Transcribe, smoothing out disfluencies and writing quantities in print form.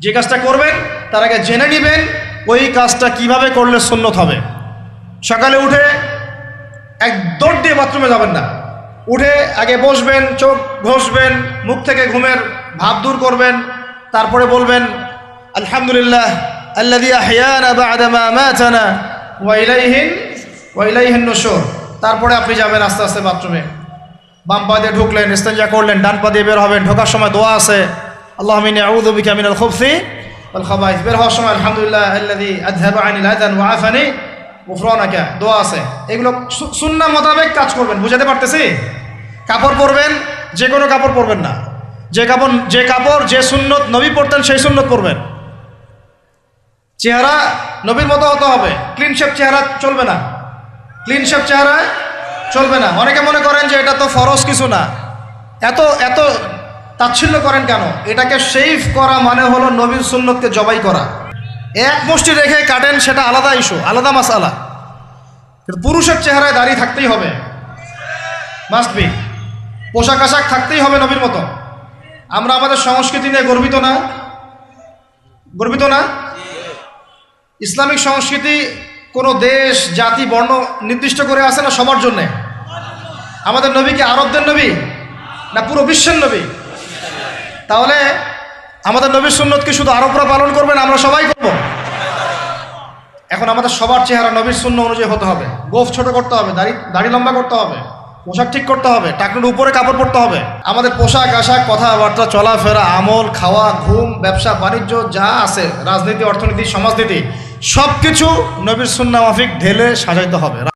যে কাজটা করবেন তার আগে জেনে নেবেন ওই কাজটা কিভাবে করলে সুন্নত হবে। সকালে উঠে এক দৌড় দিয়ে বাথরুমে যাবেন না, উঠে আগে বসবেন, চোখ ঘষবেন, মুখ থেকে ঘুমের ভাব দূর করবেন, তারপরে বলবেন আলহামদুলিল্লাহ আল্লাযী আহইয়ানা বা'দা মা আমাতানা ওয়া ইলাইহিন নুশুর। তারপরে আপনি যাবেন আস্তে আস্তে বাথরুমে, বাম পা দিয়ে ঢুকলেন, ইস্তেঞ্জা করলেন, ডান পা দিয়ে বের হবেন। ঢোকার সময় দোয়া আছে আল্লাহুম্মা ইন্নী আউযু বিকা মিনাল খুবসি ওয়াল খাবাইস। বের হওয়ার সময় আলহামদুলিল্লাহ আল্লাযী আযহাবা আনিল আযান ওয়া আফানি গুফরানাকা, দোয়া আছে। এগুলো সুন্নাহ মোতাবেক কাজ করবেন। বুঝাতে পারতেছি? কাপড় পরবেন, যে কোনো কাপড় পরবেন না। যে কাপড় যে সুন্নত নবী পরতেন সেই সুন্নত পরবেন। চেহারা নবীর মতো হতে হবে, ক্লিন শেপ চেহারা চলবে না, ক্লিন শেপ চেহারা চলবে না। অনেকে মনে করেন যে এটা তো ফরজ কিছু না, এত তাচ্ছিল্য করেন কেন? এটাকে শেভ করা মানে হলো নবীর সুন্নতকে জবাই করা। এক মুষ্টি রেখে কাটেন সেটা আলাদা ইস্যু, আলাদা মাসালা। পুরুষের চেহারায় দাড়ি থাকতেই হবে, মাস্ট বি। পোশাক আশাক থাকতেই হবে নবীর মতো। আমরা আমাদের সংস্কৃতি নিয়ে গর্বিত না? গর্বিত না? ইসলামিক সংস্কৃতি কোনো দেশ, জাতি, বর্ণ নির্দিষ্ট করে আসে না, সবার জন্যে। আমাদের নবী কি আরবদের নবী না পুরো বিশ্বের নবী? তাহলে আমাদের নবীর সুন্নত কি শুধু আরবরা পালন করবেন, আমরা সবাই করব? এখন আমাদের সবার চেহারা নবীর সুন্নাহ অনুযায়ী হতে হবে। গোঁফ ছোট করতে হবে, দাড়ি লম্বা করতে হবে, পোশাক ঠিক করতে হবে, টাকনুর উপরে কাপড় পরতে হবে। আমাদের পোশাক আশাক, কথাবার্তা, চলাফেরা, আমল, খাওয়া, ঘুম, ব্যবসা বাণিজ্য যা আছে, রাজনীতি, অর্থনীতি, সমাজনীতি, সব কিছু নবীর সুন্নাহ মাফিক ঢেলে সাজাইতে হবে।